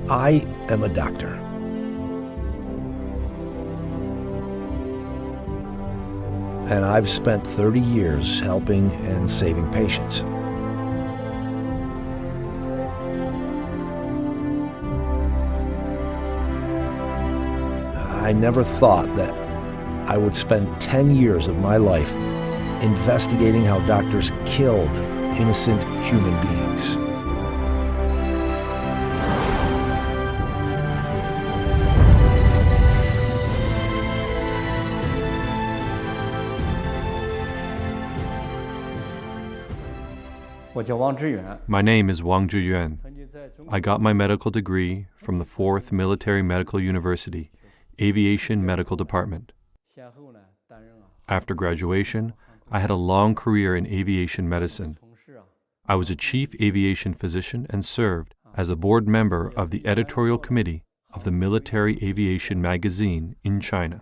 I am a doctor. And I've spent 30 years helping and saving patients. I never thought that I would spend 10 years of my life investigating how doctors killed innocent human beings. My name is Wang Zhiyuan. I got my medical degree from the 4th Military Medical University, Aviation Medical Department. After graduation, I had a long career in aviation medicine. I was a chief aviation physician and served as a board member of the editorial committee of the Military Aviation magazine in China.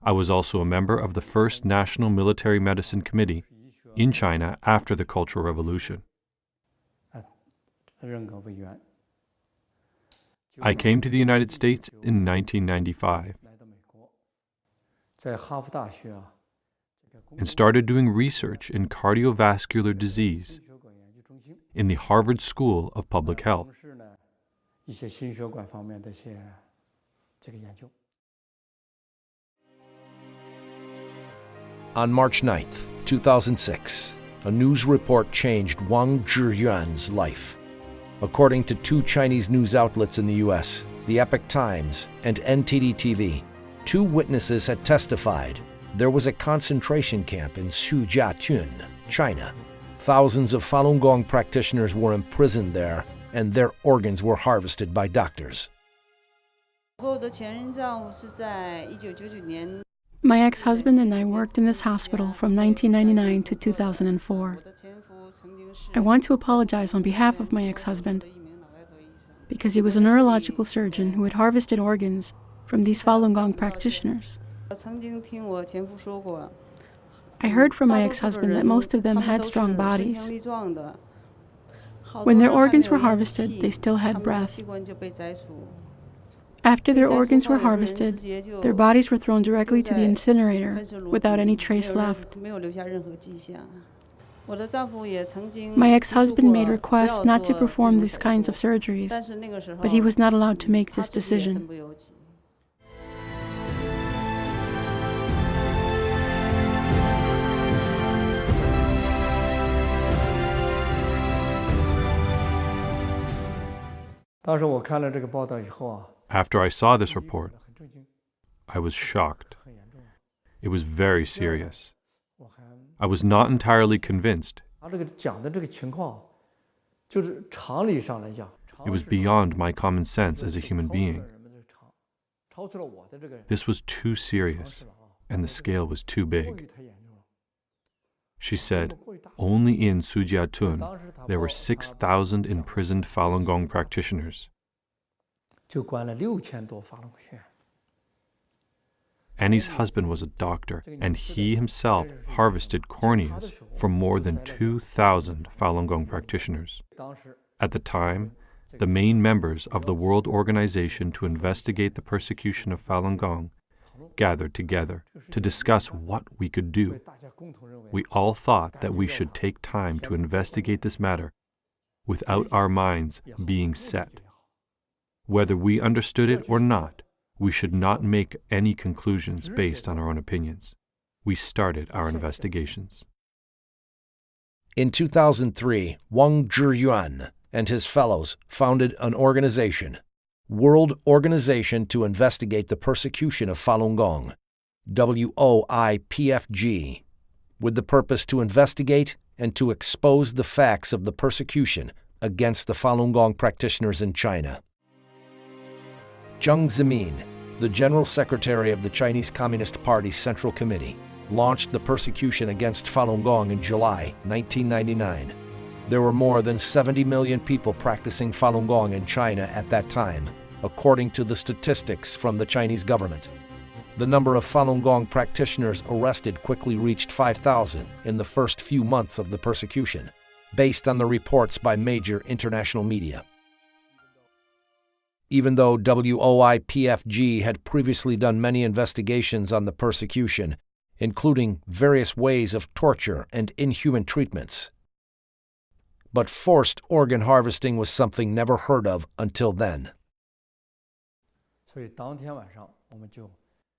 I was also a member of the first National Military Medicine Committee in China after the Cultural Revolution. I came to the United States in 1995 and started doing research in cardiovascular disease in the Harvard School of Public Health. On March 9th, 2006, a news report changed Wang Zhiyuan's life. According to two Chinese news outlets in the U.S., the Epoch Times and NTD-TV, two witnesses had testified there was a concentration camp in Sous, China. Thousands of Falun Gong practitioners were imprisoned there, and their organs were harvested by doctors. My ex-husband and I worked in this hospital from 1999 to 2004. I want to apologize on behalf of my ex-husband because he was a neurological surgeon who had harvested organs from these Falun Gong practitioners. I heard from my ex-husband that most of them had strong bodies. When their organs were harvested, they still had breath. After their organs were harvested, their bodies were thrown directly to the incinerator without any trace left. My ex-husband made requests not to perform these kinds of surgeries, but he was not allowed to make this decision. After I saw this report, I was shocked. It was very serious. I was not entirely convinced. It was beyond my common sense as a human being. This was too serious, and the scale was too big. She said, only in Sujiatun, there were 6,000 imprisoned Falun Gong practitioners. Annie's husband was a doctor, and he himself harvested corneas from more than 2,000 Falun Gong practitioners. At the time, the main members of the World Organization to investigate the persecution of Falun Gong gathered together to discuss what we could do. We all thought that we should take time to investigate this matter without our minds being set. Whether we understood it or not, we should not make any conclusions based on our own opinions. We started our investigations. In 2003, Wang Zhiyuan and his fellows founded an organization, World Organization to Investigate the Persecution of Falun Gong, WOIPFG, with the purpose to investigate and to expose the facts of the persecution against the Falun Gong practitioners in China. Jiang Zemin, the General Secretary of the Chinese Communist Party's Central Committee, launched the persecution against Falun Gong in July 1999. There were more than 70 million people practicing Falun Gong in China at that time, according to the statistics from the Chinese government. The number of Falun Gong practitioners arrested quickly reached 5,000 in the first few months of the persecution. based on the reports by major international media. Even though WOIPFG had previously done many investigations on the persecution, including various ways of torture and inhuman treatments, but forced organ harvesting was something never heard of until then.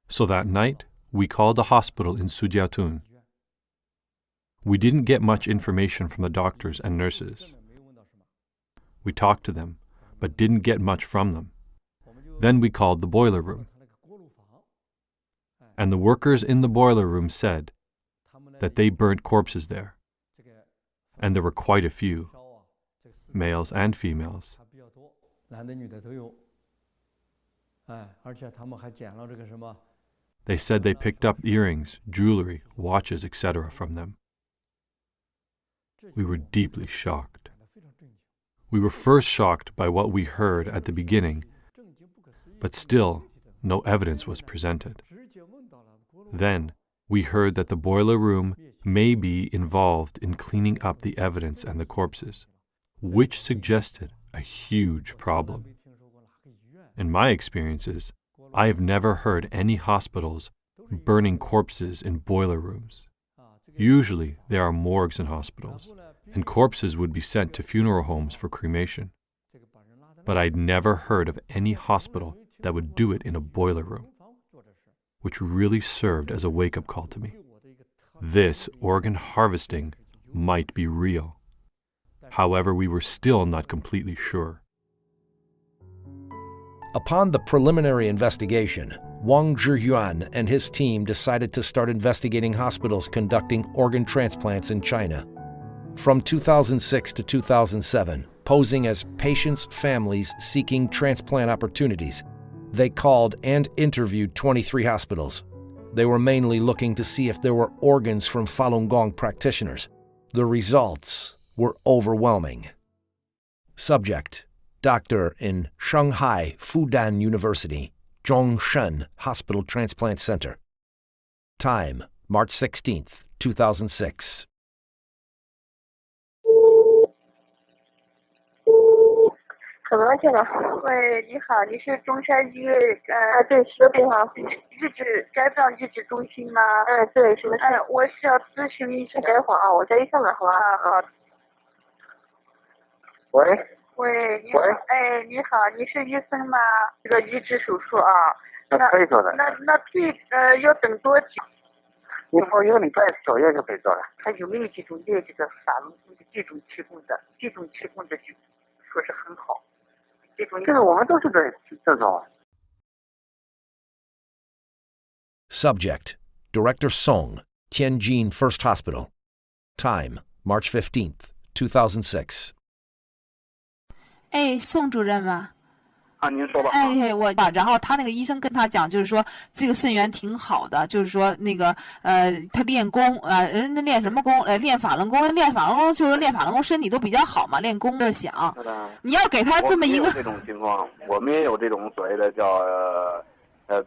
So that night, we called a hospital in Sujiatun. We didn't get much information from the doctors and nurses. We talked to them, but didn't get much from them. Then we called the boiler room. And the workers in the boiler room said that they burnt corpses there. And there were quite a few, males and females. They said they picked up earrings, jewelry, watches, etc. from them. We were deeply shocked. We were first shocked by what we heard at the beginning, but still, no evidence was presented. Then, we heard that the boiler room may be involved in cleaning up the evidence and the corpses, which suggested a huge problem. In my experiences, I have never heard any hospitals burning corpses in boiler rooms. Usually, there are morgues in hospitals, and corpses would be sent to funeral homes for cremation. But I'd never heard of any hospital that would do it in a boiler room, which really served as a wake-up call to me. This organ harvesting might be real. However, we were still not completely sure. Upon the preliminary investigation, Wang Zhiyuan and his team decided to start investigating hospitals conducting organ transplants in China. From 2006 to 2007, posing as patients' families seeking transplant opportunities, they called and interviewed 23 hospitals. They were mainly looking to see if there were organs from Falun Gong practitioners. The results were overwhelming. Subject: doctor in Shanghai Fudan University, Zhongshan Hospital Transplant Center. Time: March 16th, 2006. 怎么了，先生？喂，你好，你是中山医院对，是对哈，肝脏移植中心吗？对，是的。我是要咨询一下。等一会儿啊，我再一下子，好吧？好。喂。喂，你好。喂。你好，你是医生吗？这个移植手术啊。那可以做的。那要等多久？以后1个礼拜左右就可以做了。他有没有这种列这个法轮功的这种提供的就说是很好。 这个我们都是这种。 Subject: Director Song, Tianjin First Hospital. Time: March 15th, 2006. 哎，宋主任吗？ 啊，您说吧。哎，然后他那个医生跟他讲，就是说这个肾源挺好的，就是说那个他练功人家练什么功？练法轮功，就是练法轮功身体都比较好嘛，练功这想。你要给他这么一个这种情况，我们也有这种所谓的叫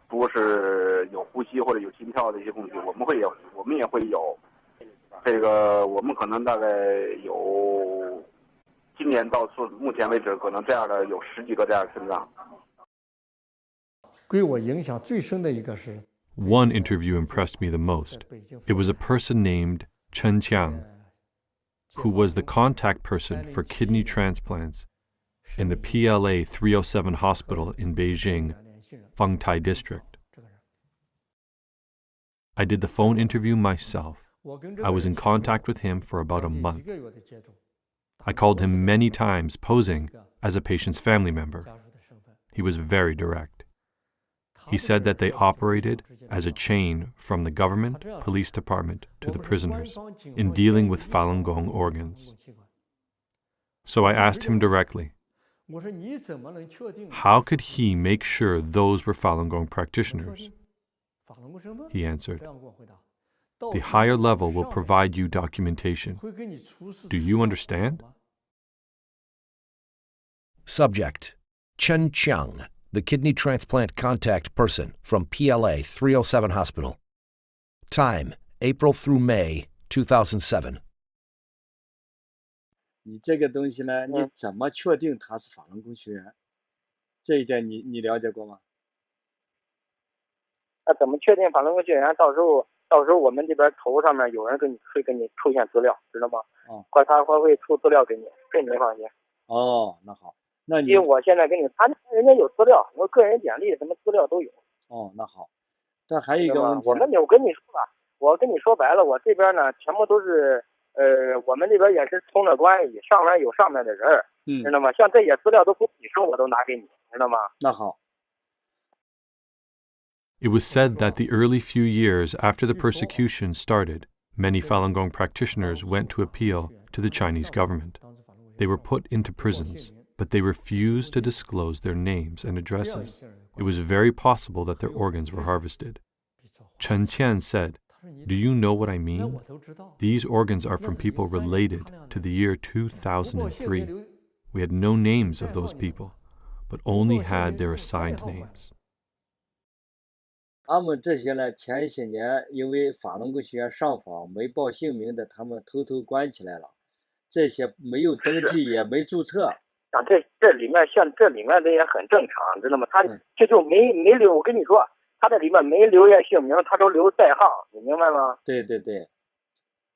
不是有呼吸或者有心跳的一些问题，我们也会有。这个我们可能大概有。 今年到目前为止，可能这样的有10几个这样的肾脏。对我影响最深的一个是 One interview impressed me the most. It was a person named Chen Qiang, who was the contact person for kidney transplants in the PLA 307 hospital in Beijing, Fengtai district. I did the phone interview myself. I was in contact with him for about a month. I called him many times, posing as a patient's family member. He was very direct. He said that they operated as a chain from the government, police department to the prisoners in dealing with Falun Gong organs. So I asked him directly, how could he make sure those were Falun Gong practitioners? He answered, the higher level will provide you documentation. Do you understand? Subject: Chen Qiang, the kidney transplant contact person from PLA 307 Hospital. Time: April through May 2007. 你这个东西呢，你怎么确定他是法轮功学员？这一点你了解过吗？那怎么确定法轮功学员？到时候我们这边头上面有人会给你出现资料，知道吗？他会出资料给你，这你放心。哦，那好，那你因为我现在给你，人家有资料，我个人简历什么资料都有。哦，那好，但还有一个问题，我跟你说吧，我跟你说白了，我这边呢全部都是我们这边也是通了关系，上面有上面的人，知道吗？像这些资料都不你说我都拿给你，知道吗？那好。It was said that the early few years after the persecution started, many Falun Gong practitioners went to appeal to the Chinese government. They were put into prisons, but they refused to disclose their names and addresses. It was very possible that their organs were harvested. Chen Qian said, "Do you know what I mean? These organs are from people related to the year 2003. We had no names of those people, but only had their assigned names." 他们这些呢，前些年因为法轮功学员上访没报姓名的，他们偷偷关起来了。这些没有登记也没注册。这里面这也很正常，知道吗？他这就没留，我跟你说，他这里面没留下姓名，他都留代号，你明白吗？对对对。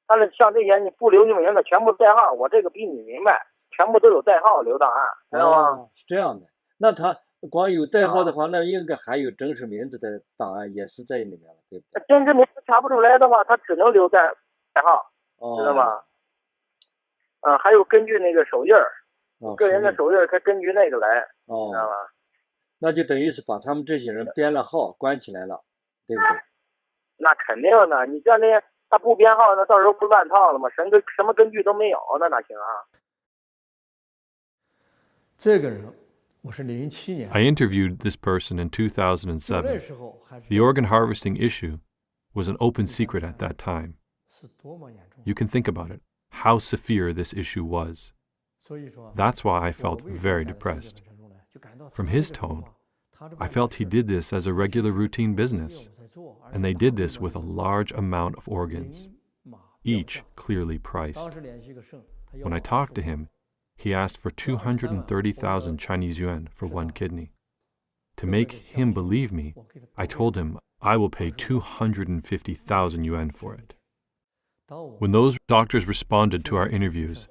但是像这些你不留姓名的，全部代号，我这个比你明白，全部都有代号留档案，知道吗？是这样的。那他光有代号的话，那应该还有真实名字的档案也是在里面了，对不对？真实名字查不出来的话，他只能留代号，知道吗？还有根据那个手印儿，个人的手印儿，他根据那个来，知道吗？那就等于是把他们这些人编了号关起来了，对不对？那肯定的，你像那他不编号，那到时候不乱套了吗？什么根据都没有，那哪行啊？这个人。I interviewed this person in 2007. The organ harvesting issue was an open secret at that time. You can think about it, how severe this issue was. That's why I felt very depressed. From his tone, I felt he did this as a regular routine business, and they did this with a large amount of organs, each clearly priced. When I talked to him, he asked for 230,000 Chinese yuan for one kidney. To make him believe me, I told him I will pay 250,000 yuan for it. When those doctors responded to our interviews,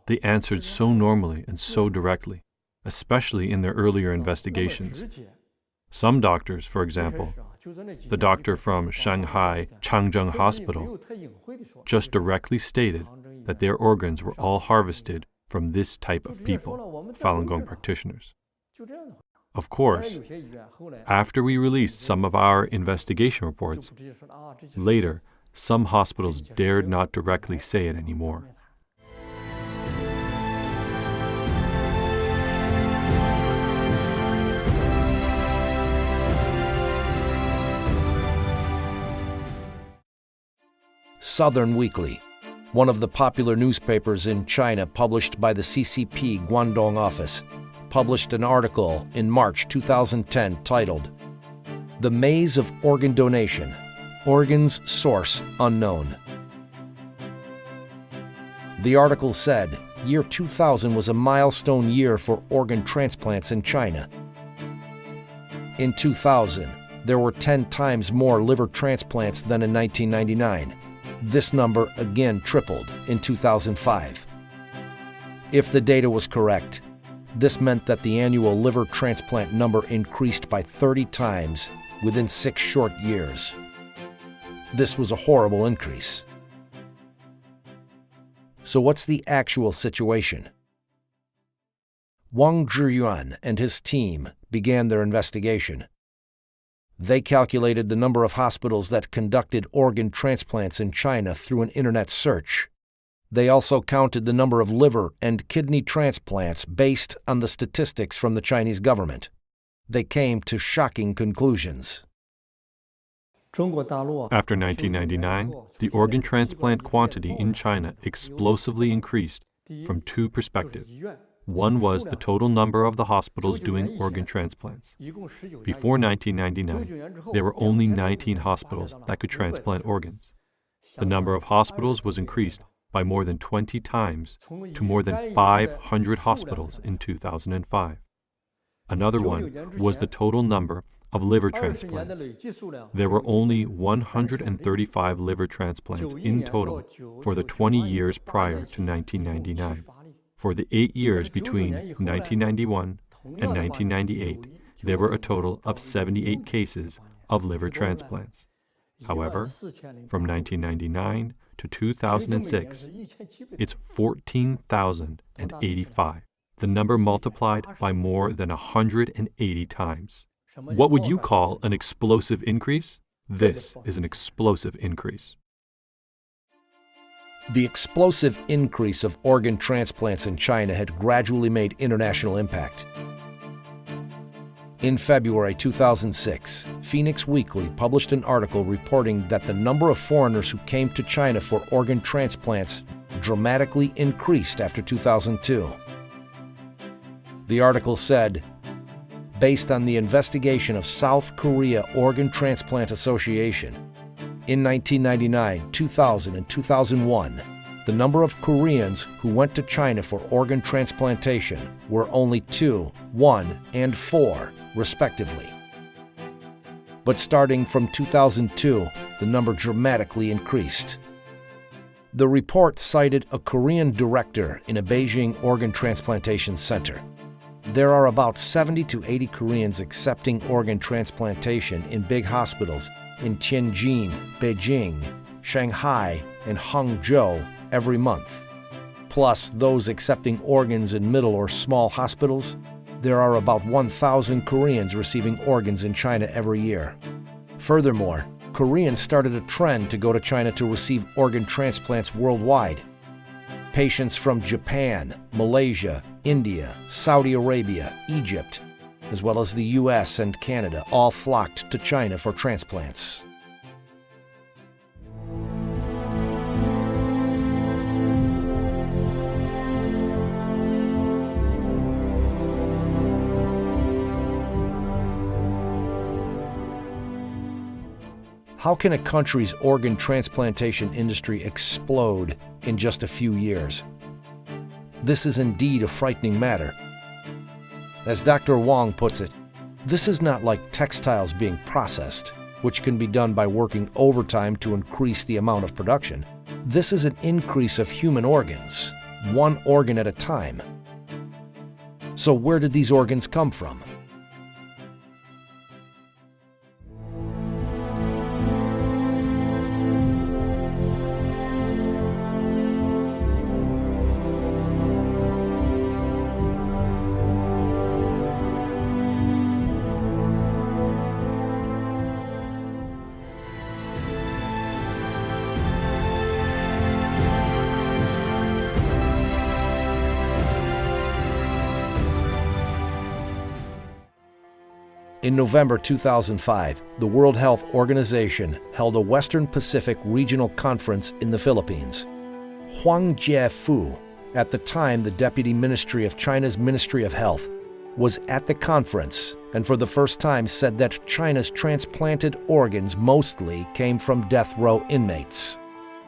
they answered so normally and so directly, especially in their earlier investigations. Some doctors, for example, the doctor from Shanghai Changzheng Hospital, just directly stated that their organs were all harvested from this type of people, Falun Gong practitioners. Of course, after we released some of our investigation reports, later, some hospitals dared not directly say it anymore. Southern Weekly, one of the popular newspapers in China published by the CCP Guangdong office, published an article in March 2010 titled, "The Maze of Organ Donation, Organs Source Unknown." The article said, year 2000 was a milestone year for organ transplants in China. In 2000, there were 10 times more liver transplants than in 1999. This number again tripled in 2005. If the data was correct, this meant that the annual liver transplant number increased by 30 times within 6 short years. This was a horrible increase. So what's the actual situation? Wang Zhiyuan and his team began their investigation. They calculated the number of hospitals that conducted organ transplants in China through an internet search. They also counted the number of liver and kidney transplants based on the statistics from the Chinese government. They came to shocking conclusions. After 1999, the organ transplant quantity in China explosively increased from 2 perspectives. One was the total number of the hospitals doing organ transplants. Before 1999, there were only 19 hospitals that could transplant organs. The number of hospitals was increased by more than 20 times to more than 500 hospitals in 2005. Another one was the total number of liver transplants. There were only 135 liver transplants in total for the 20 years prior to 1999. For the 8 years between 1991 and 1998, there were a total of 78 cases of liver transplants. However, from 1999 to 2006, it's 14,085. The number multiplied by more than 180 times. What would you call an explosive increase? This is an explosive increase. The explosive increase of organ transplants in China had gradually made international impact. In February 2006, Phoenix Weekly published an article reporting that the number of foreigners who came to China for organ transplants dramatically increased after 2002. The article said, based on the investigation of South Korea Organ Transplant Association, in 1999, 2000, and 2001, the number of Koreans who went to China for organ transplantation were only 2, 1, and 4, respectively. But starting from 2002, the number dramatically increased. The report cited a Korean director in a Beijing organ transplantation center. There are about 70 to 80 Koreans accepting organ transplantation in big hospitals in Tianjin, Beijing, Shanghai, and Hangzhou every month. Plus those accepting organs in middle or small hospitals, there are about 1,000 Koreans receiving organs in China every year. Furthermore, Koreans started a trend to go to China to receive organ transplants worldwide. Patients from Japan, Malaysia, India, Saudi Arabia, Egypt, as well as the US and Canada all flocked to China for transplants. How can a country's organ transplantation industry explode in just a few years? This is indeed a frightening matter. As Dr. Wang puts it, this is not like textiles being processed, which can be done by working overtime to increase the amount of production. This is an increase of human organs, one organ at a time. So where did these organs come from? In November 2005, the World Health Organization held a Western Pacific Regional Conference in the Philippines. Huang Jiefu, at the time the Deputy Ministry of China's Ministry of Health, was at the conference and for the first time said that China's transplanted organs mostly came from death row inmates.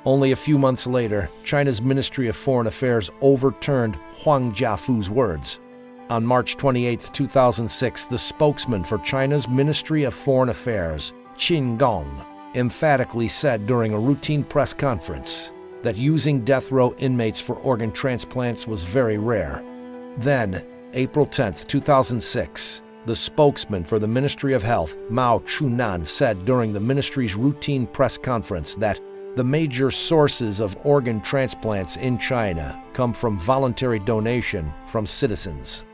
Only a few months later, China's Ministry of Foreign Affairs overturned Huang Jiefu's words. On March 28, 2006, the spokesman for China's Ministry of Foreign Affairs, Qin Gong, emphatically said during a routine press conference that using death row inmates for organ transplants was very rare. Then, April 10, 2006, the spokesman for the Ministry of Health, Mao Chunan, said during the ministry's routine press conference that the major sources of organ transplants in China come from voluntary donation from citizens.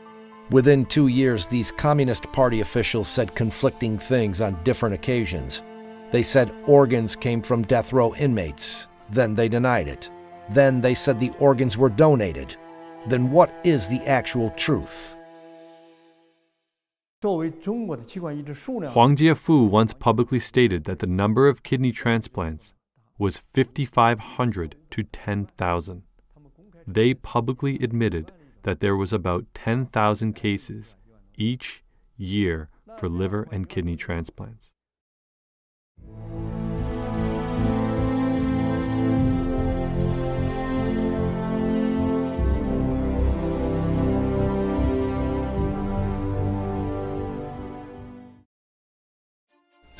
Within 2 years, these Communist Party officials said conflicting things on different occasions. They said organs came from death row inmates. Then they denied it. Then they said the organs were donated. Then what is the actual truth? Huang Jiefu once publicly stated that the number of kidney transplants was 5,500 to 10,000. They publicly admitted that there was about 10,000 cases each year for liver and kidney transplants.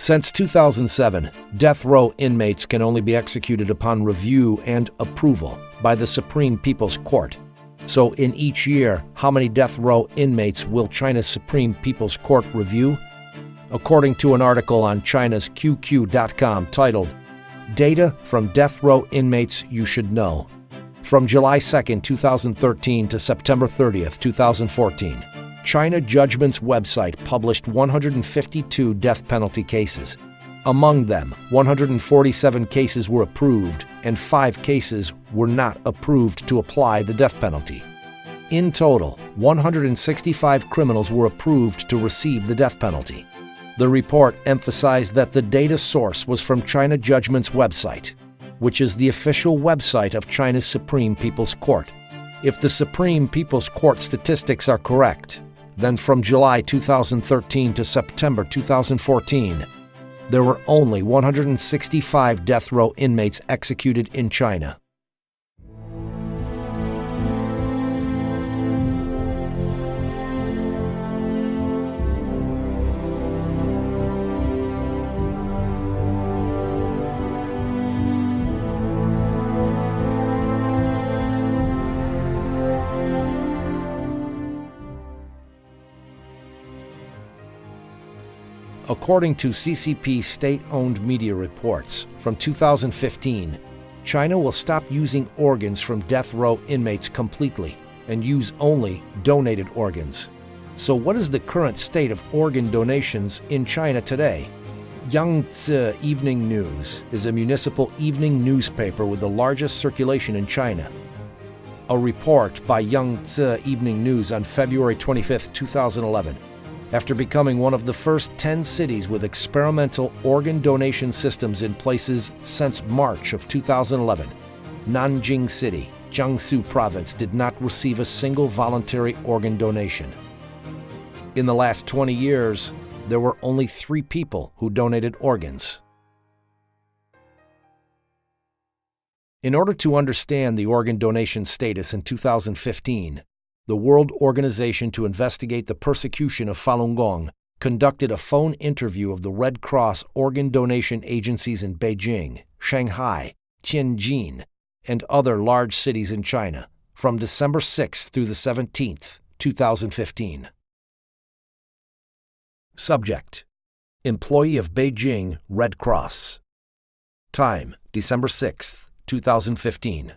Since 2007, death row inmates can only be executed upon review and approval by the Supreme People's Court. So in each year, how many death row inmates will China's Supreme People's Court review? According to an article on China's QQ.com titled, Data from Death Row Inmates You Should Know. From July 2, 2013 to September 30, 2014, China Judgment's website published 152 death penalty cases. Among them, 147 cases were approved and 5 cases were not approved to apply the death penalty. In total, 165 criminals were approved to receive the death penalty. The report emphasized that the data source was from China Judgment's website, which is the official website of China's Supreme People's Court. If the Supreme People's Court statistics are correct, then from July 2013 to September 2014, there were only 165 death row inmates executed in China. According to CCP state-owned media reports, from 2015, China will stop using organs from death row inmates completely and use only donated organs. So what is the current state of organ donations in China today? Yangtze Evening News is a municipal evening newspaper with the largest circulation in China. A report by Yangtze Evening News on February 25, 2011, after becoming one of the first 10 cities with experimental organ donation systems in places since March of 2011, Nanjing City, Jiangsu Province did not receive a single voluntary organ donation. In the last 20 years, there were only 3 people who donated organs. In order to understand the organ donation status in 2015, the World Organization to Investigate the Persecution of Falun Gong conducted a phone interview of the Red Cross organ donation agencies in Beijing, Shanghai, Tianjin, and other large cities in China from December 6 through the 17th, 2015. Subject: Employee of Beijing Red Cross. Time: December 6th, 2015.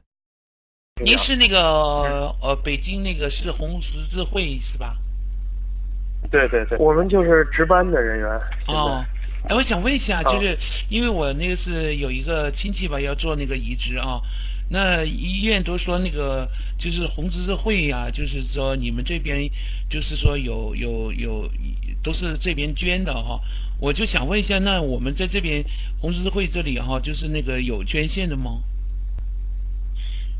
您是那个北京那个市红十字会是吧？对对对，我们就是值班的人员。哦，哎，我想问一下，就是因为我那个是有一个亲戚吧，要做那个移植啊，那医院都说那个就是红十字会呀、就是说你们这边就是说有都是这边捐的哈、我就想问一下，那我们在这边红十字会这里哈、就是那个有捐献的吗？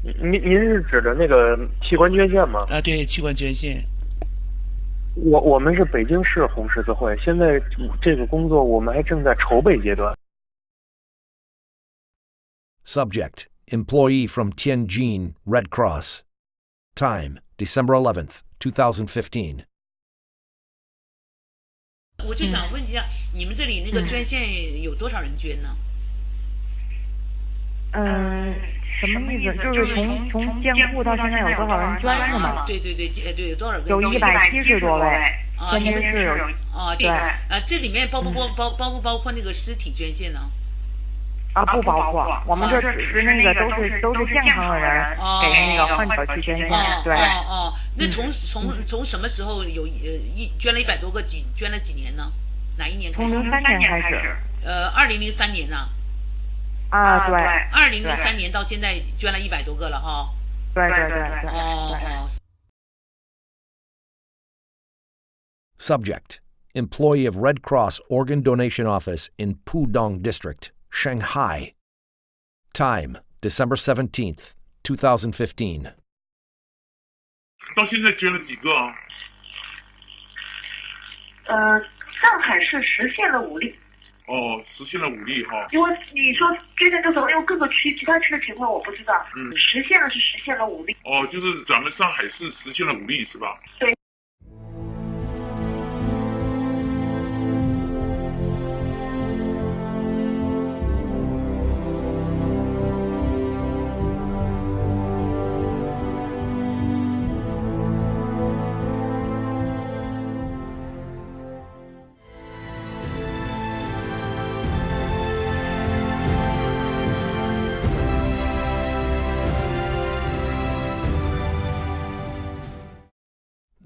您是指的那个器官捐献吗？啊，对，器官捐献。我们是北京市红十字会，现在这个工作我们还正在筹备阶段。Subject: Employee from Tianjin Red Cross. Time: December 11th, 2015. 我就想问一下，你们这里那个捐献有多少人捐呢？什么意思？就是从建户到现在有多少人捐是吗？对，对，有多少人？有170多位。天津市有。对。这里面包不包括那个尸体捐献呢？不包括，我们这只是那个都是健康的人给那个患者去捐献。对。那从什么时候有捐了100多个捐了几年呢？哪一年开始？从03年开始。2003年呢？对。2003年到现在捐了100多个了哈。对。Subject: Employee of Red Cross Organ Donation Office in Pudong District, Shanghai. Time: December 17th, 2015. 到现在捐了几个啊？上海市实现了5例。实现了5例哈。因为你说捐献多少，因为各个区其他区的情况我不知道。实现了5例。就是咱们上海市实现了5例是吧？对。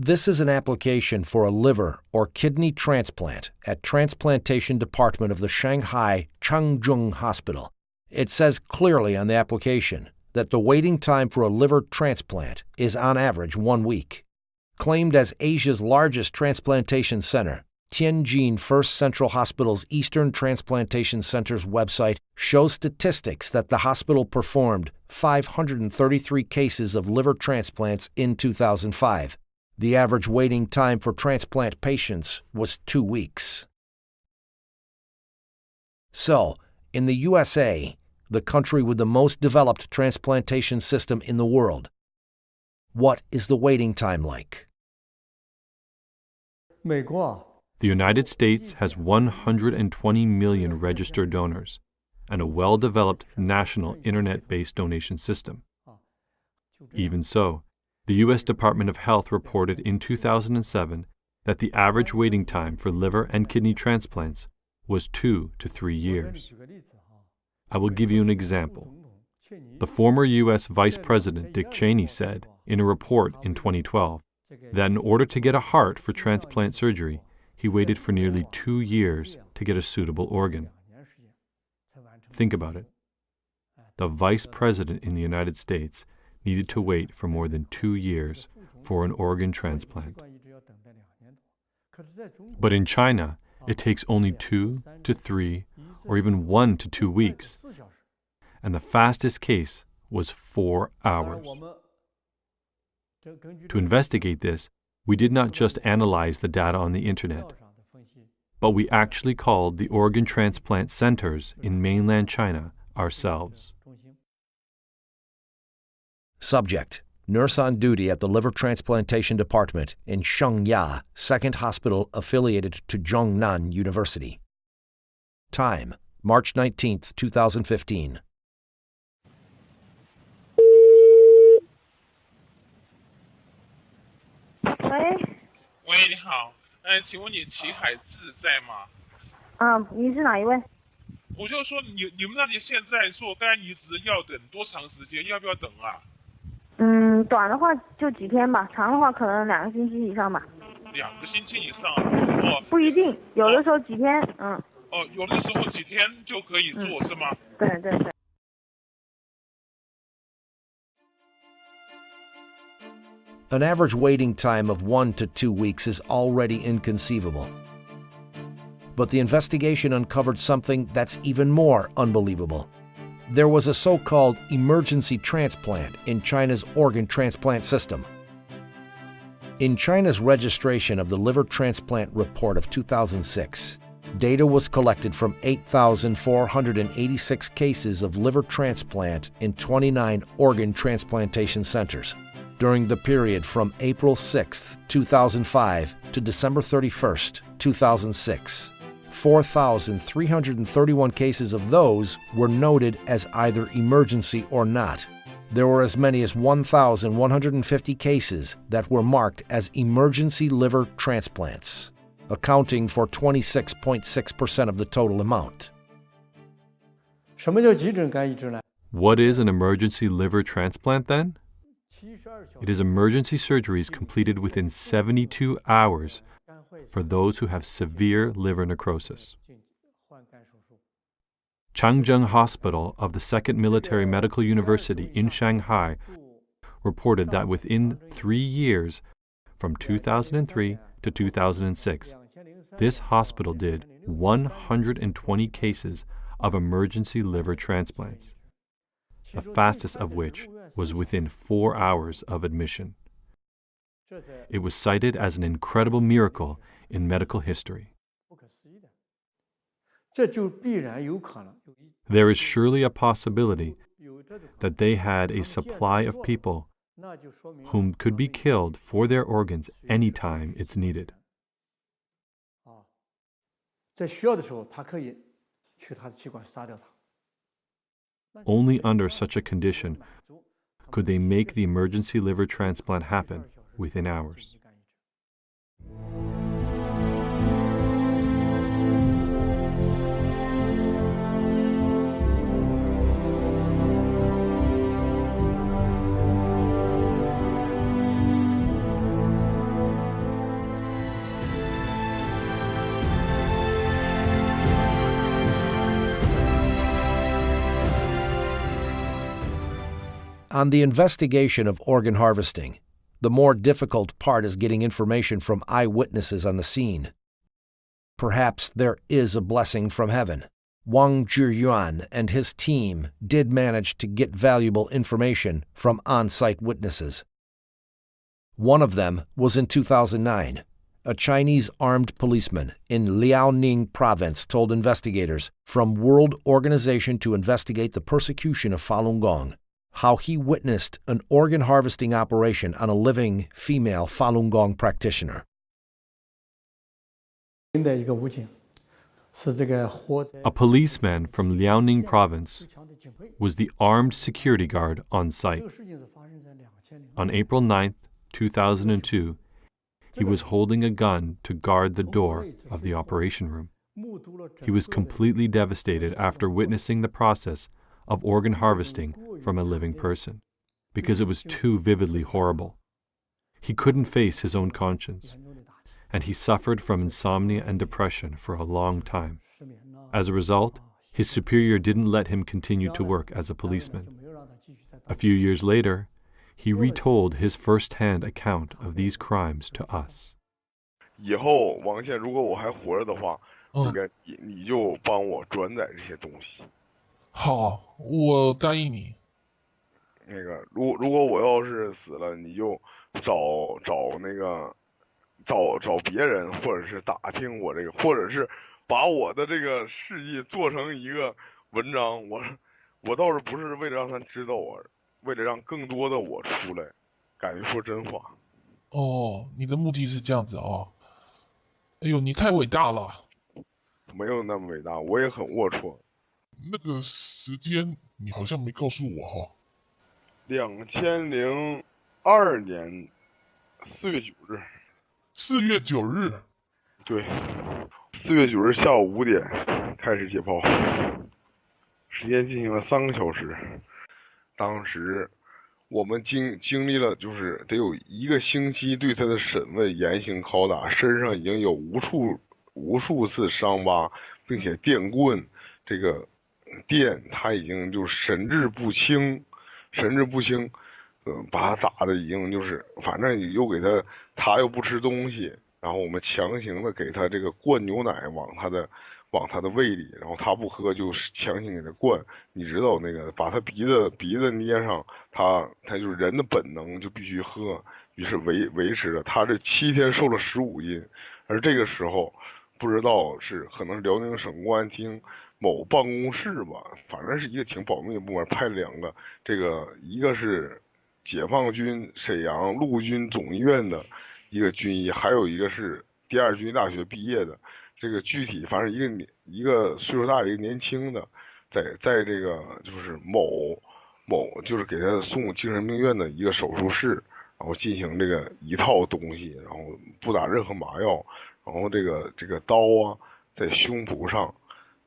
This is an application for a liver or kidney transplant at Transplantation Department of the Shanghai Changzheng Hospital. It says clearly on the application that the waiting time for a liver transplant is on average 1 week. Claimed as Asia's largest transplantation center, Tianjin First Central Hospital's Eastern Transplantation Center's website shows statistics that the hospital performed 533 cases of liver transplants in 2005. The average waiting time for transplant patients was 2 weeks. So, in the USA, the country with the most developed transplantation system in the world, what is the waiting time like? The United States has 120 million registered donors and a well-developed national internet-based donation system. Even so, the U.S. Department of Health reported in 2007 that the average waiting time for liver and kidney transplants was 2 to 3 years. I will give you an example. The former U.S. Vice President Dick Cheney said in a report in 2012 that in order to get a heart for transplant surgery, he waited for nearly 2 years to get a suitable organ. Think about it. The Vice President in the United States needed to wait for more than 2 years for an organ transplant. But in China, it takes only 2 to 3 or even 1 to 2 weeks. And the fastest case was 4 hours. To investigate this, we did not just analyze the data on the internet, but we actually called the organ transplant centers in mainland China ourselves. Subject: nurse on duty at the Liver Transplantation Department in Shengya, second hospital affiliated to Zhongnan University. Time: March 19, 2015. 喂，你好，请问你齐海志在吗？你是哪一位？我就说你们那里现在做肝移植要等多长时间？要不要等啊？短的话就几天吧，长的话可能2个星期以上吧。2个星期以上？哦，不一定，有的时候几天，哦，有的时候几天就可以做，是吗？对对对。An average waiting time of 1 to 2 weeks is already inconceivable. But the investigation uncovered something that's even more unbelievable. There was a so-called emergency transplant in China's organ transplant system. In China's registration of the liver transplant report of 2006, data was collected from 8,486 cases of liver transplant in 29 organ transplantation centers. During the period from April 6, 2005 to December 31, 2006. 4,331 cases of those were noted as either emergency or not. There were as many as 1,150 cases that were marked as emergency liver transplants, accounting for 26.6% of the total amount. What is an emergency liver transplant then? It is emergency surgeries completed within 72 hours for those who have severe liver necrosis. Changzheng Hospital of the Second Military Medical University in Shanghai reported that within 3 years, from 2003 to 2006, this hospital did 120 cases of emergency liver transplants, the fastest of which was within 4 hours of admission. It was cited as an incredible miracle in medical history. There is surely a possibility that they had a supply of people whom could be killed for their organs any time it's needed. Only under such a condition could they make the emergency liver transplant happen within hours. On the investigation of organ harvesting, the more difficult part is getting information from eyewitnesses on the scene. Perhaps there is a blessing from heaven. Wang Zhiyuan and his team did manage to get valuable information from on-site witnesses. One of them was in 2009. A Chinese armed policeman in Liaoning province told investigators from World Organization to Investigate the Persecution of Falun Gong how he witnessed an organ harvesting operation on a living female Falun Gong practitioner. A policeman from Liaoning province was the armed security guard on site. On April 9, 2002, he was holding a gun to guard the door of the operation room. He was completely devastated after witnessing the process of organ harvesting from a living person, because it was too vividly horrible. He couldn't face his own conscience, and he suffered from insomnia and depression for a long time. As a result, his superior didn't let him continue to work as a policeman. A few years later, he retold his first-hand account of these crimes to us. 以后王宪，如果我还活着的话，应该你就帮我转载这些东西。好，我答应你。那个，如果我要是死了，你就找别人，或者是打听我这个，或者是把我的这个事迹做成一个文章。我倒是不是为了让他知道我，为了让更多的我出来，敢于说真话。哦，你的目的是这样子哦。哎呦，你太伟大了。没有那么伟大，我也很龌龊。那个时间你好像没告诉我哈。2002年4月9日。4月9日。对，4月9日下午5点开始解剖，时间进行了3个小时。当时我们经历了就是得有1个星期对他的审问、严刑拷打，身上已经有无数次伤疤，并且电棍这个电他已经就神志不清，把他打的已经就是反正又给他又不吃东西，然后我们强行的给他这个灌牛奶往他的胃里，然后他不喝就强行给他灌，你知道那个把他鼻子捏上，他就是人的本能就必须喝，于是维持着他这7天瘦了15斤，而这个时候不知道是可能是辽宁省公安厅某办公室吧，反正是一个挺保密的部门，派了2个，这个一个是解放军沈阳陆军总医院的一个军医，还有一个是第2军大学毕业的，这个具体反正一个岁数大一个年轻的，在这个就是某就是给他送精神病院的一个手术室，然后进行这个一套东西，然后不打任何麻药，然后这个刀啊在胸脯上。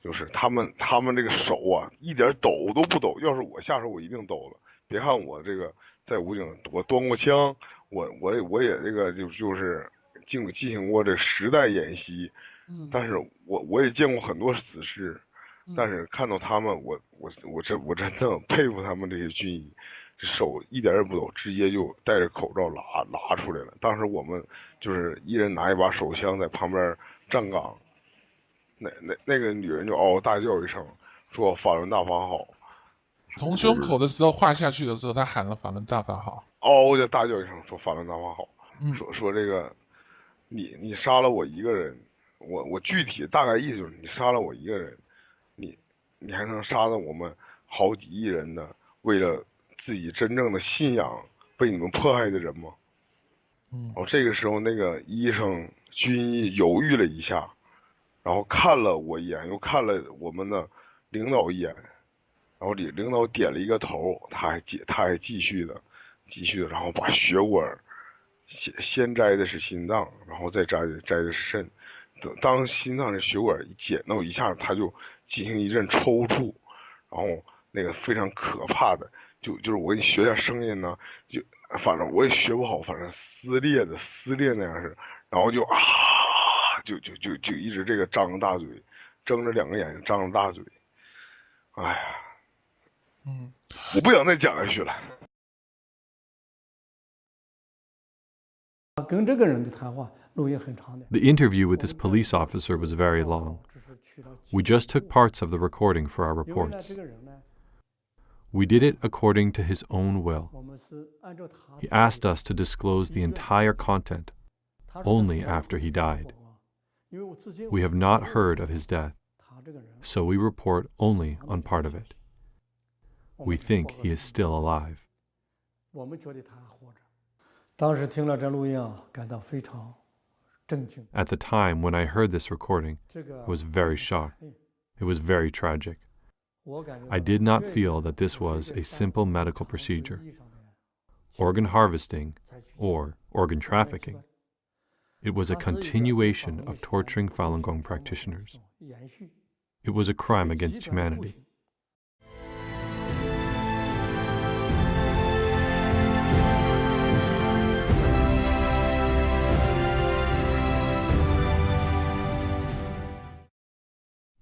就是他们这个手啊，一点抖都不抖。要是我下手，我一定抖了。别看我这个在武警，我端过枪，我也这个就是进行过这实弹演习，但是我也见过很多死尸，但是看到他们，我真的佩服他们这些军医，手一点也不抖，直接就戴着口罩拉出来了。当时我们就是一人拿一把手枪在旁边站岗。那个女人就嗷嗷大叫一声，说法轮大法好。从胸口的时候划下去的时候，他喊了法轮大法好。嗷嗷大叫一声，说法轮大法好。说这个，你杀了我一个人，我具体大概意思就是你杀了我一个人，你还能杀了我们好几亿人的为了自己真正的信仰被你们迫害的人吗？这个时候那个医生军医犹豫了一下。然后看了我一眼，又看了我们的领导一眼，然后领导点了一个头，他还继续的，然后把血管先摘的是心脏，然后再摘的是肾。当心脏的血管一剪到一下，他就进行一阵抽搐，然后那个非常可怕的，就是我给你学点声音呢，就反正我也学不好，反正撕裂那样是，然后就啊。就一直这个张着大嘴，睁着2个眼睛，张着大嘴，哎呀，我不想再讲下去了。The interview with this police officer was very long. We just took parts of the recording for our reports. We did it according to his own will. He asked us to disclose the entire content only after he died. We have not heard of his death, so we report only on part of it. We think he is still alive. At the time when I heard this recording, I was very shocked. It was very tragic. I did not feel that this was a simple medical procedure, organ harvesting, or organ trafficking. It was a continuation of torturing Falun Gong practitioners. It was a crime against humanity.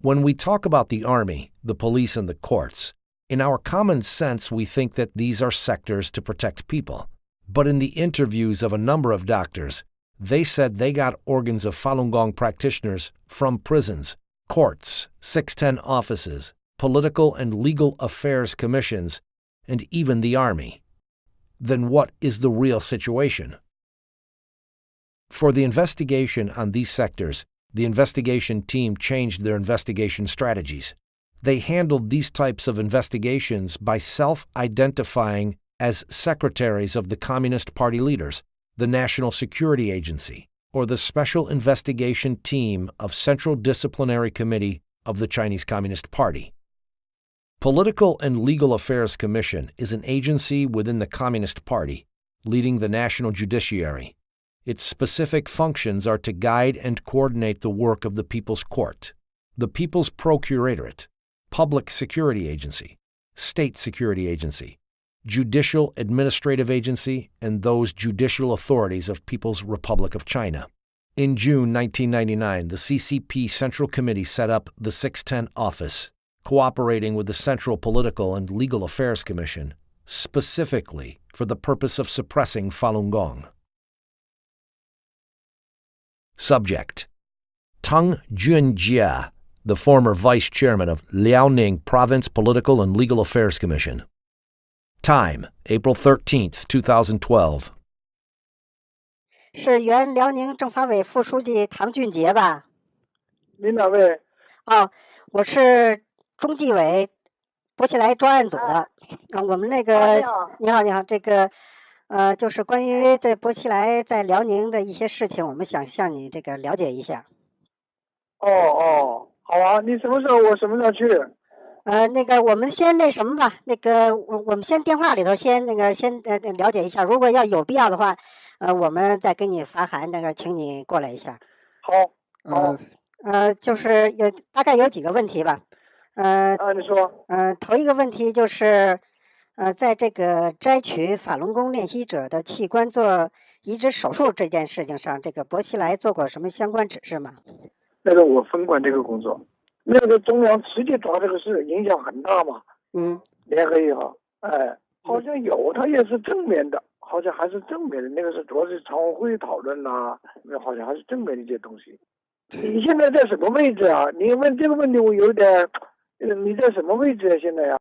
When we talk about the army, the police, and the courts, in our common sense we think that these are sectors to protect people. But in the interviews of a number of doctors, they said they got organs of Falun Gong practitioners from prisons, courts, 610 offices, political and legal affairs commissions, and even the army. Then what is the real situation? For the investigation on these sectors, the investigation team changed their investigation strategies. They handled these types of investigations by self-identifying as secretaries of the Communist Party leaders, the National Security Agency, or the Special Investigation Team of Central Disciplinary Committee of the Chinese Communist Party. Political and Legal Affairs Commission is an agency within the Communist Party, leading the national judiciary. Its specific functions are to guide and coordinate the work of the People's Court, the People's Procuratorate, Public Security Agency, State Security Agency, Judicial Administrative Agency, and those judicial authorities of People's Republic of China. In June 1999, the CCP Central Committee set up the 610 Office, cooperating with the Central Political and Legal Affairs Commission, specifically for the purpose of suppressing Falun Gong. Subject: Tang Junjie, the former vice chairman of Liaoning Province Political and Legal Affairs Commission. Time: April 13th, 2012. 是原辽宁政法委副书记唐俊杰吧？您哪位？哦，我是中纪委博西来专案组的。我们那个，你好，你好，这个。就是关于在博西来在辽宁的一些事情，我们想向你这个了解一下。好啊，你什么时候？我什么时候去？那个我们先那什么吧，那个我们先电话里头先了解一下，如果要有必要的话，我们再给你发函，那个请你过来一下。好。就是大概有几个问题吧。你说。头一个问题就是。在这个摘取法轮功练习者的器官做移植手术这件事情上，这个博西来做过什么相关指示吗？那个我分管这个工作，那个中央直接抓这个事，影响很大嘛。联合以后，好像有，他也是正面的，好像还是正面的。那个是主要是常委会讨论呐，好像还是正面的一些东西。你现在在什么位置啊？你问这个问题，我有点，你在什么位置啊？现在呀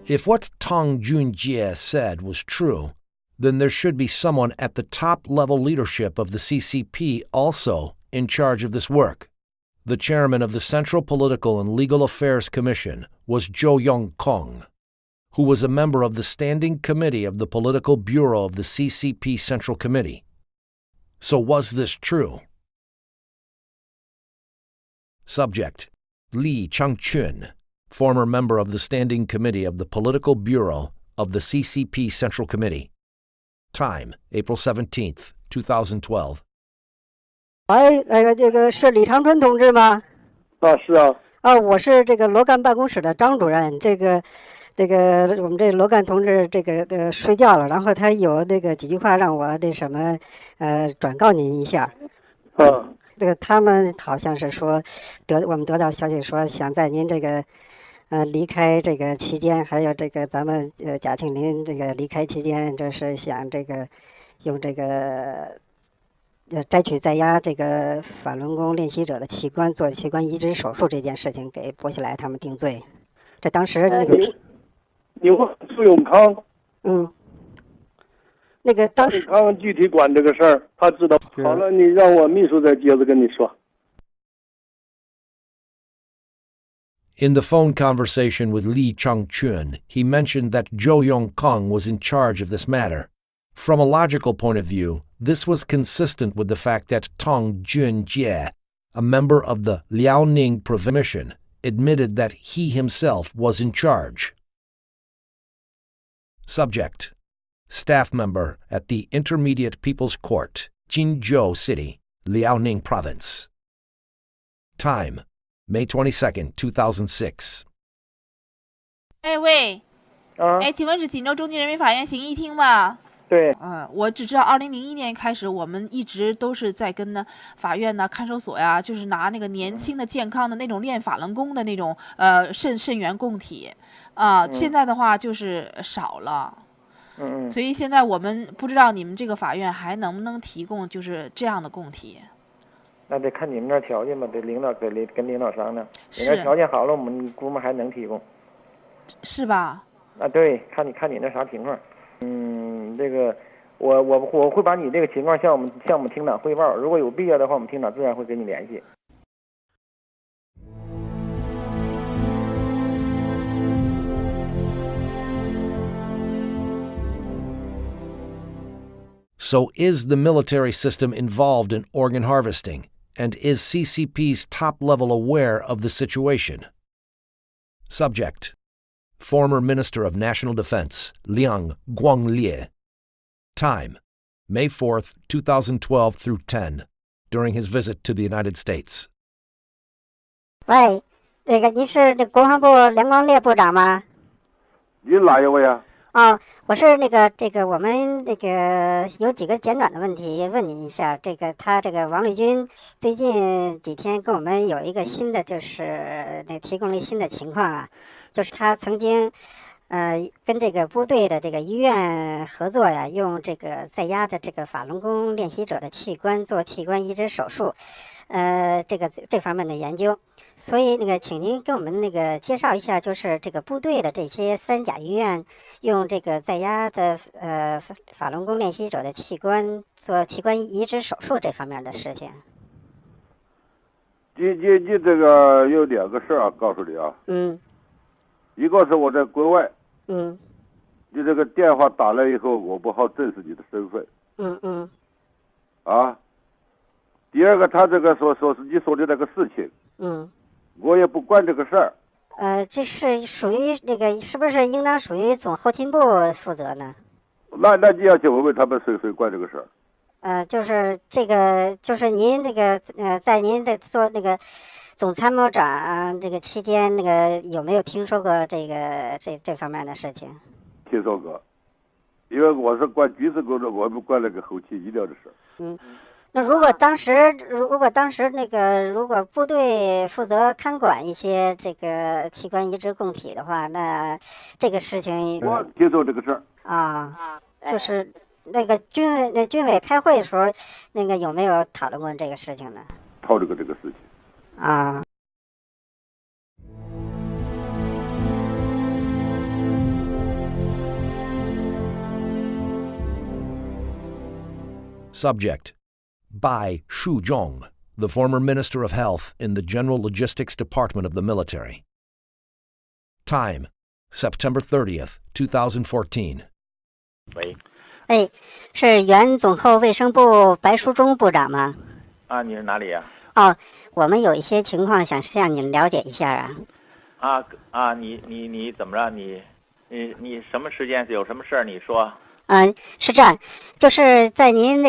？If what Tang Junjie said was true, then there should be someone at the top-level leadership of the CCP also in charge of this work. The chairman of the Central Political and Legal Affairs Commission was Zhou Yongkong, who was a member of the Standing Committee of the Political Bureau of the CCP Central Committee. So was this true? Subject: Li Changchun, former member of the Standing Committee of the Political Bureau of the CCP Central Committee. Time: April 17th, 2012. 这个是李长春同志吗？是啊。我是这个罗干办公室的张主任。这个我们这罗干同志睡觉了，然后他有几句话让我转告您一下。这个他们好像是说我们得到消息说，想在您这个离开这个期间，还有这个咱们贾庆林这个离开期间，就是想这个用这个摘取在押这个法轮功练习者的器官做器官移植手术这件事情给薄熙来他们定罪。这当时那个你问苏永康，那个当时苏永康具体管这个事儿，他知道。好了，你让我秘书再接着跟你说。In the phone conversation with Li Changchun, he mentioned that Zhou Yongkang was in charge of this matter. From a logical point of view, this was consistent with the fact that Tong Junjie, a member of the Liaoning Provincial, admitted that he himself was in charge. Subject: Staff member at the Intermediate People's Court, Jinzhou City, Liaoning Province. Time: May 22nd, 2006. 哎喂，请问是锦州中级人民法院刑一厅吗？对。我只知道2001年开始，我们一直都是在跟呢法院呢、看守所呀，就是拿那个年轻的、健康的那种练法轮功的那种肾源供体现在的话就是少了。所以现在我们不知道你们这个法院还能不能提供就是这样的供体。那得看你们那条件吧，得领导跟领导商量。你那条件好了，我们估摸还能提供。是吧？对，看你那啥情况。这个我会把你这个情况向我们厅长汇报，如果有必要的话，我们厅长自然会跟你联系。So is the military system involved in organ harvesting? And is CCP's top level aware of the situation? Subject: Former Minister of National Defense, Liang Guanglie. Time: May 4th, 2012 through 10, during his visit to the United States. 喂，那个您是那国防部梁光烈部长吗？你哪一位啊？我是这个我们有几个简短的问题问您一下。他王立军最近几天跟我们有一个新的，就是提供了新的情况啊，就是他曾经跟这个部队的这个医院合作呀，用这个在押的这个法轮功练习者的器官做器官移植手术，这方面的研究。所以请您给我们介绍一下，就是这个部队的这些三甲医院用这个在押的法轮功练习者的器官做器官移植手术这方面的事情。你这个有两个事儿啊，告诉你啊。一个是我在国外。你这个电话打来以后，我不好证实你的身份。第二个，他这个说是你说的那个事情。我也不管这个事儿。这是属于是不是应当属于总后勤部负责呢？那你要去问问他们谁管这个事儿。就是就是您在您做总参谋长这个期间，有没有听说过这方面的事情？听说过，因为我是管军事工作，我不管那个后勤医疗的事儿。那如果当时如果部队负责看管一些这个器官移植供体的话，那这个事情我听说这个事儿就是军委开会的时候，有没有讨论过这个事情呢？讨论过这个事情。Subject: By Shu Zhong, the former Minister of Health in the General Logistics Department of the military. Time: September 30th, 2014. 喂，是原总后卫生部白书忠部长吗？你是哪里呀？我们有一些情况想向您了解一下啊。你怎么着？你什么时间有什么事儿？你说。是这样，就是在您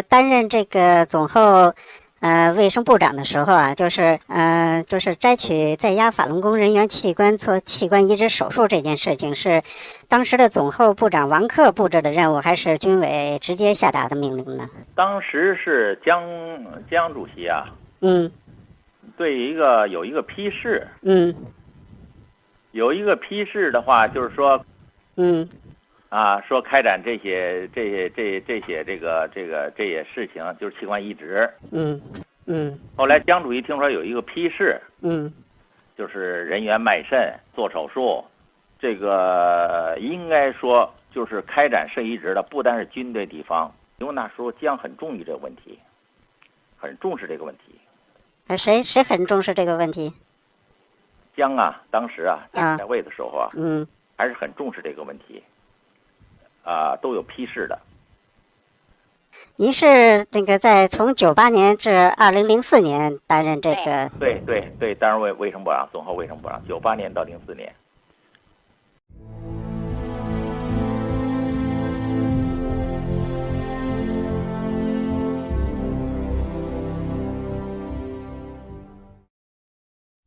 担任这个总后卫生部长的时候啊，就是摘取在押法轮功人员器官做器官移植手术这件事情，是当时的总后部长王克布置的任务，还是军委直接下达的命令呢？当时是江主席啊，对有一个批示，有一个批示的话，就是说，说开展这些事情，就是器官移植。后来江主席听说有一个批示，就是人员卖肾做手术，这个应该说就是开展肾移植的，不单是军队地方，因为那时候江很重视这个问题，很重视这个问题。谁很重视这个问题？江啊，当时啊在位的时候啊，还是很重视这个问题。都有批示的。您是那个从98年至2004年担任这个？对，担任卫生部长，总后卫生部长，98年到04年。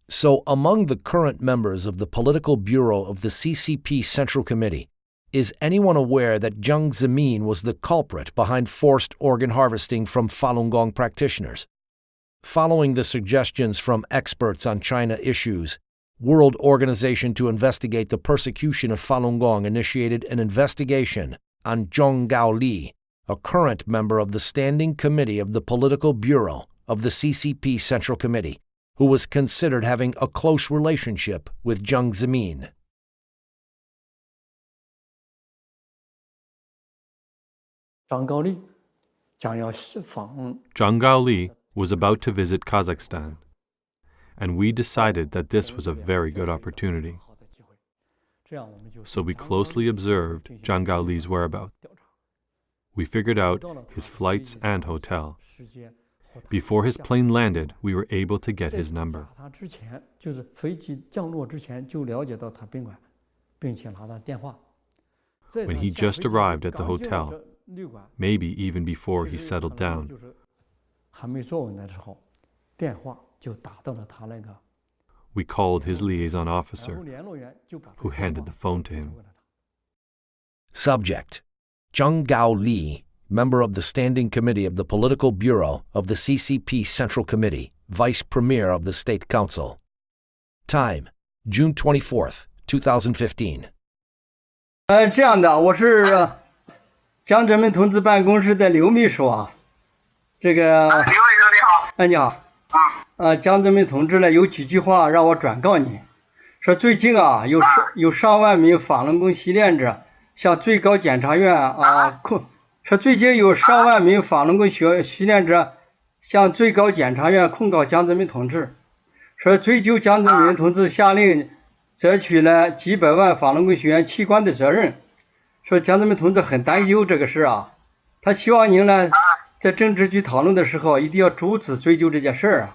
So, among the current members of the Political Bureau of the CCP Central Committee, is anyone aware that Jiang Zemin was the culprit behind forced organ harvesting from Falun Gong practitioners? Following the suggestions from experts on China issues, World Organization to Investigate the Persecution of Falun Gong initiated an investigation on Zhong Gaoli, a current member of the Standing Committee of the Political Bureau of the CCP Central Committee, who was considered having a close relationship with Jiang Zemin. Zhang Gaoli was about to visit Kazakhstan, and we decided that this was a very good opportunity. So we closely observed Zhang Gaoli's whereabouts. We figured out his flights and hotel. Before his plane landed, we were able to get his number. When he just arrived at the hotel, maybe even before he settled down, we called his liaison officer, who handed the phone to him. Subject: Zhang Gaoli, member of the Standing Committee of the Political Bureau of the CCP Central Committee, Vice Premier of the State Council. Time: June 24th, 2015. 这样的，我是江泽民同志办公室的刘秘书啊。这个刘秘书你好。你好。江泽民同志呢有几句话让我转告你，说最近啊有上万名法轮功习练者向最高检察院说最近有上万名法轮功习练者向最高检察院控告江泽民同志，说追究江泽民同志下令摘取了几百万法轮功学员器官的责任，说江泽民同志很担忧这个事啊，他希望您呢在政治局讨论的时候一定要主旨追究这件事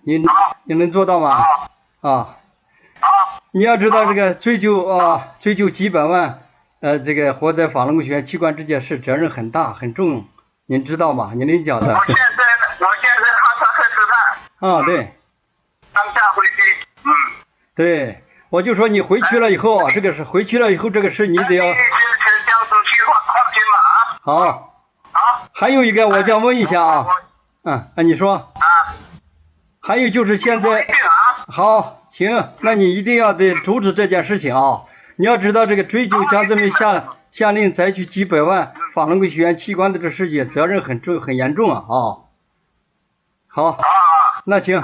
你能做到吗？你要知道这个追究几百万这个活在法轮功学员器官这件事责任很大很重，您知道吗？您能讲的。我现在他喝吃饭。对。当下回去。对，我就说你回去了以后，这个是回去了以后这个事你得要。好。还有一个我想问一下你说。还有就是现在。好，行，那你一定要得阻止这件事情你要知道这个追究江泽民下令采取几百万法轮功学员器官的这事情责任很重很严重好，那行。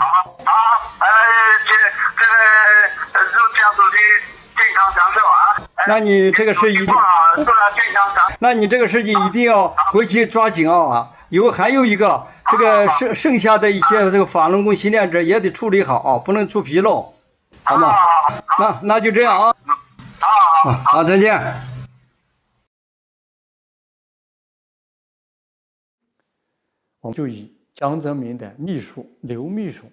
那你这个事一定，那你这个事情一定要回去抓紧还有一个这个剩下的一些这个法轮功习练者也得处理好不能出纰漏，好吗？那就这样好，再见。我们就以江泽民的秘书刘秘书。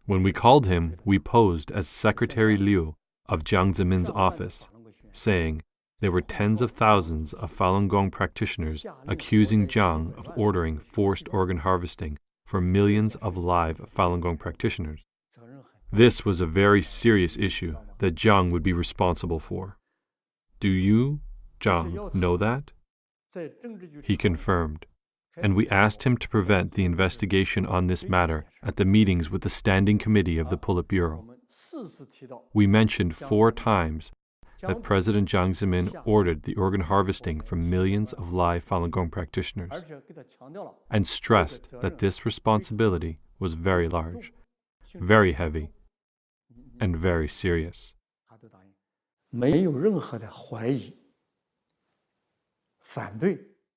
When we called him, we posed as Secretary Liu of Jiang Zemin's office, saying there were tens of thousands of Falun Gong practitioners accusing Jiang of ordering forced organ harvesting for millions of live Falun Gong practitioners. This was a very serious issue that Jiang would be responsible for. Do you, Jiang, know that? He confirmed, and we asked him to prevent the investigation on this matter at the meetings with the Standing Committee of the Politburo. We mentioned 4 times that President Jiang Zemin ordered the organ harvesting from millions of live Falun Gong practitioners, and stressed that this responsibility was very large, very heavy, and very serious.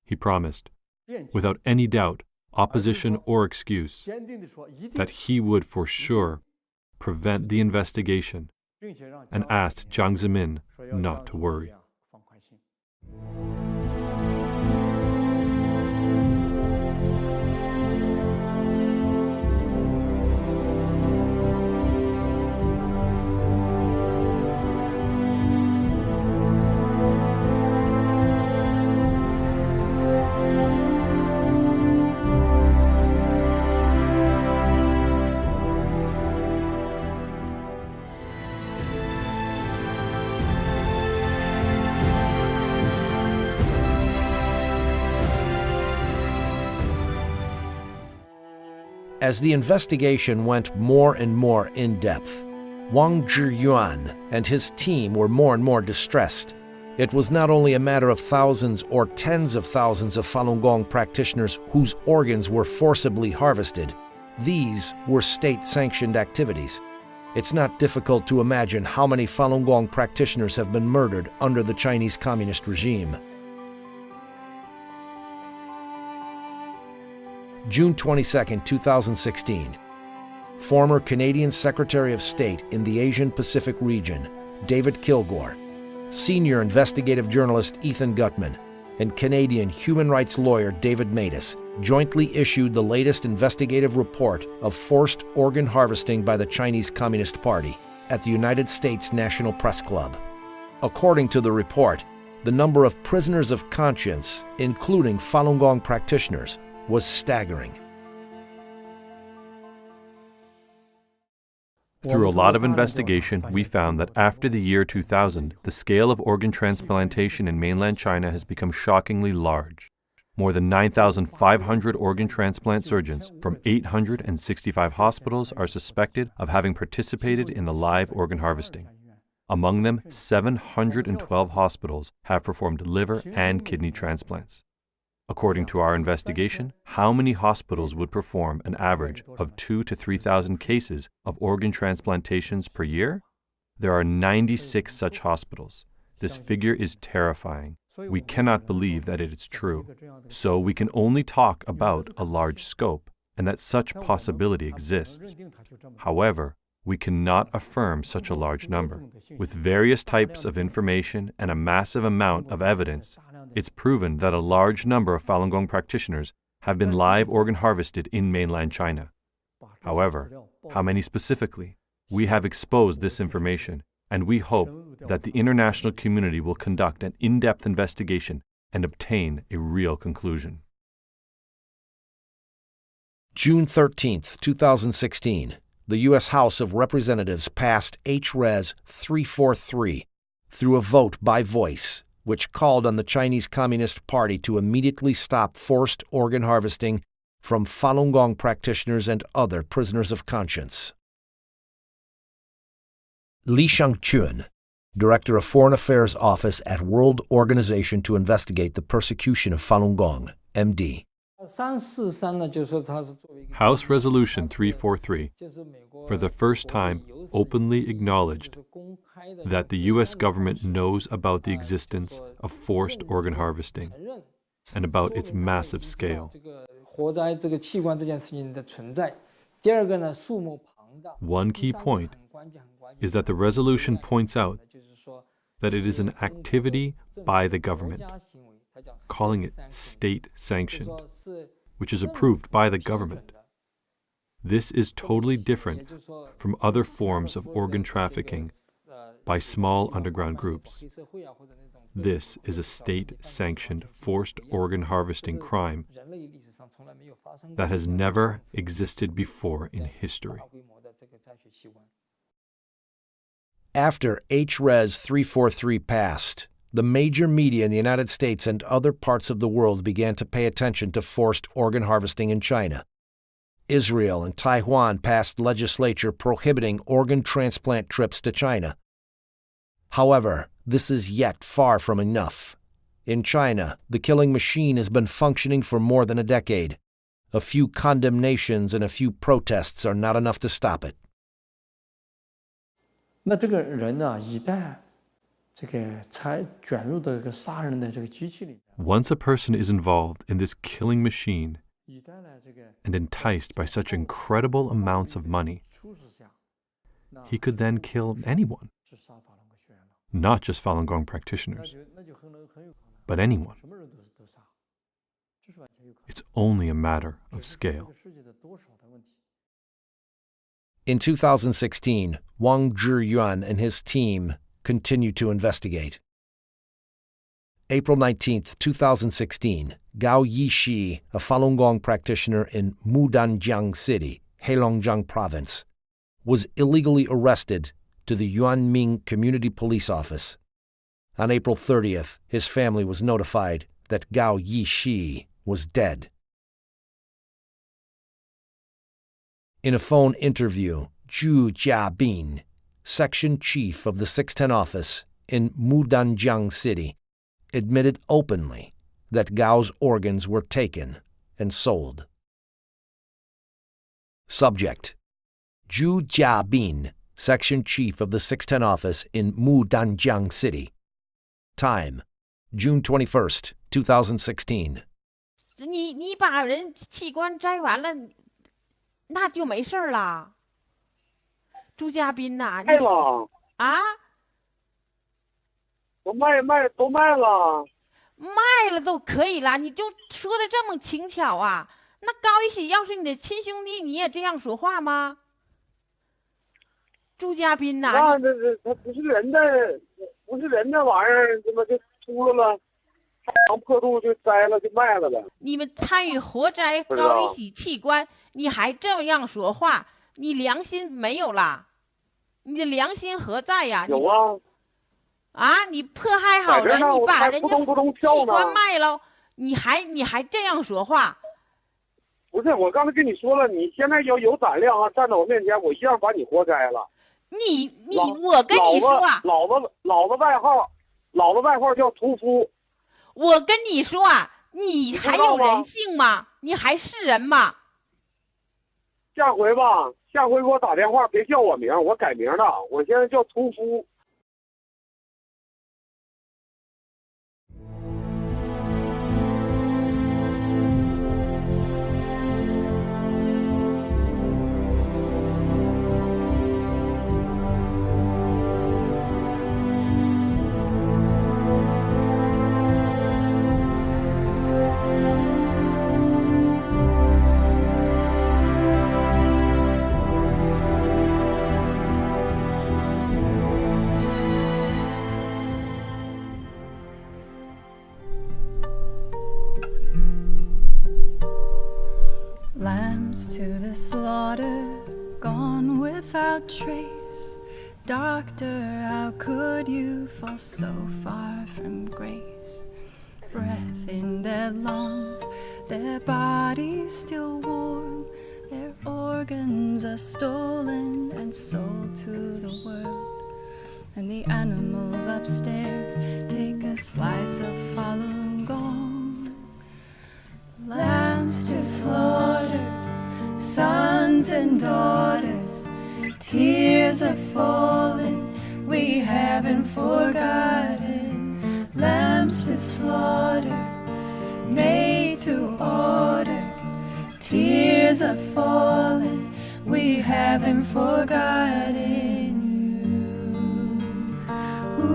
He promised, without any doubt, opposition or excuse, that he would for sure prevent the investigation, and asked Jiang Zemin not to worry. As the investigation went more and more in-depth, Wang Zhiyuan and his team were more and more distressed. It was not only a matter of thousands or tens of thousands of Falun Gong practitioners whose organs were forcibly harvested. These were state-sanctioned activities. It's not difficult to imagine how many Falun Gong practitioners have been murdered under the Chinese Communist regime. June 22, 2016. Former Canadian Secretary of State in the Asian-Pacific region, David Kilgour, senior investigative journalist Ethan Gutman, and Canadian human rights lawyer David Matus jointly issued the latest investigative report of forced organ harvesting by the Chinese Communist Party at the United States National Press Club. According to the report, the number of prisoners of conscience, including Falun Gong practitioners, was staggering. Through a lot of investigation, we found that after the year 2000, the scale of organ transplantation in mainland China has become shockingly large. More than 9,500 organ transplant surgeons from 865 hospitals are suspected of having participated in the live organ harvesting. Among them, 712 hospitals have performed liver and kidney transplants. According to our investigation, how many hospitals would perform an average of 2,000 to 3,000 cases of organ transplantations per year? There are 96 such hospitals. This figure is terrifying. We cannot believe that it is true. So we can only talk about a large scope and that such possibility exists. However, we cannot affirm such a large number. With various types of information and a massive amount of evidence, it's proven that a large number of Falun Gong practitioners have been live organ harvested in mainland China. However, how many specifically? We have exposed this information, and we hope that the international community will conduct an in-depth investigation and obtain a real conclusion. June 13, 2016. The U.S. House of Representatives passed H-Res 343 through a vote by voice, which called on the Chinese Communist Party to immediately stop forced organ harvesting from Falun Gong practitioners and other prisoners of conscience. Li Shangchun, Director of Foreign Affairs Office at World Organization to Investigate the Persecution of Falun Gong, MD. House Resolution 343, for the first time, openly acknowledged that the U.S. government knows about the existence of forced organ harvesting and about its massive scale. One key point is that the resolution points out that it is an activity by the government, calling it state-sanctioned, which is approved by the government. This is totally different from other forms of organ trafficking by small underground groups. This is a state-sanctioned forced organ harvesting crime that has never existed before in history. After H-Res 343 passed, the major media in the United States and other parts of the world began to pay attention to forced organ harvesting in China. Israel and Taiwan passed legislation prohibiting organ transplant trips to China. However, this is yet far from enough. In China, the killing machine has been functioning for more than a decade. A few condemnations and a few protests are not enough to stop it. 那这个人呢，一旦才卷入到这个杀人的这个机器里。Once a person is involved in this killing machine and enticed by such incredible amounts of money, he could then kill anyone, not just Falun Gong practitioners, but anyone. It's only a matter of scale. In 2016, Wang Zhiyuan and his team continued to investigate. April 19, 2016, Gao Yishi, a Falun Gong practitioner in Mudanjiang City, Heilongjiang Province, was illegally arrested to the Yuanming Community Police Office. On April 30th, his family was notified that Gao Yishi was dead. In a phone interview, Zhu Jiabin, section chief of the 610 office in Mudanjiang City, admitted openly that Gao's organs were taken and sold. Subject: Zhu Jiabin, section chief of the 610 office in Mudanjiang City. Time: June 21st, 2016. 你把人器官摘完了，那就没事了。朱家斌呐，卖了啊？都卖了，卖了都可以了，你就说的这么轻巧啊？那高一喜要是你的亲兄弟，你也这样说话吗？朱家斌呐，那他不是人的玩意儿，怎么就秃噜了？太阳破肚就摘了就卖了呗。你们参与活摘高一喜器官，你还这样说话，你良心没有啦？你的良心何在呀？有啊。啊！你迫害好人，你把人家器官卖了，你还这样说话？不是，我刚才跟你说了，你现在要有胆量啊，站在我面前，我一样把你活摘了。我跟你说啊，老子外号叫屠夫。我跟你说啊，你还有人性吗？你还是人吗？下回给我打电话，别叫我名，我改名了，我现在叫屠夫。Lambs to the slaughter, gone without trace. Doctor, how could you fall so far from grace? Breath in their lungs, their bodies still warm. Their organs are stolen and sold to the world. And the animals upstairs take a slice of Falun Gong. Lambs to slaughter, sons and daughters, tears are falling, we haven't forgotten. Lambs to slaughter, made to order, tears are falling, we haven't forgotten you. Ooh.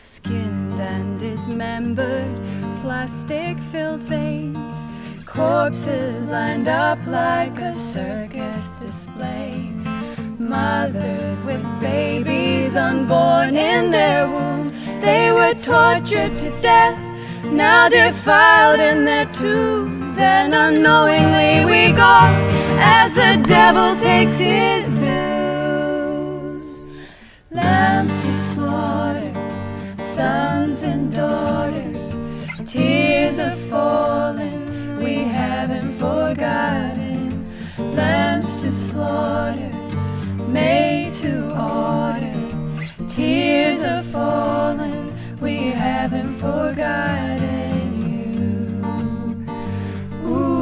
Skinned and dismembered, plastic-filled veins, corpses lined up like a circus display. Mothers with babies unborn in their wombs, they were tortured to death, now defiled in their tombs. And unknowingly we gawk as the devil takes his dues. Lambs to slaughter, sons and daughters, tears are falling, we haven't forgotten. Lambs to slaughter, made to order, tears are falling, we haven't forgotten you. Ooh.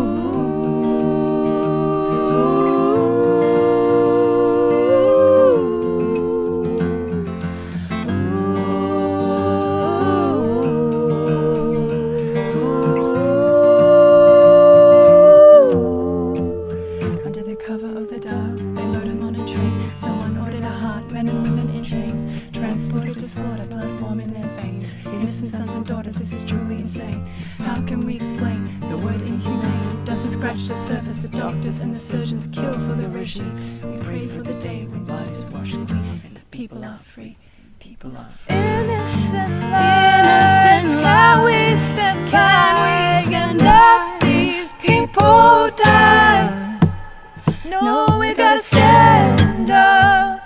Under the cover of the dark, they load him on a train. Someone ordered a heart, men and women in chains, transported to slaughter, blood warm in their veins. Innocent sons and daughters, this is truly insane. How can we explain the word inhumane? Doesn't scratch the surface. The doctors and the surgeons kill for the regime. We pray for the day when blood is washed clean and the people are free. People are free. Innocent lives, can we stand by and let these people die? No, we gotta stand up,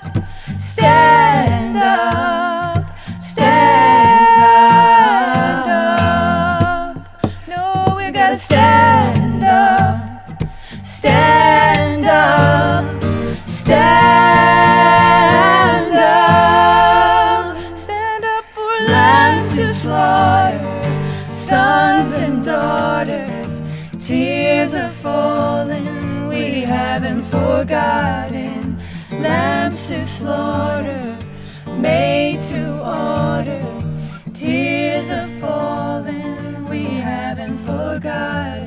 stand up, stand up. No, we gotta stand up, stand up, stand up. Stand up for lambs to slaughter, sons and daughters, tears are falling, we haven't forgotten. Lambs to slaughter, made to order, tears are falling, we haven't forgotten.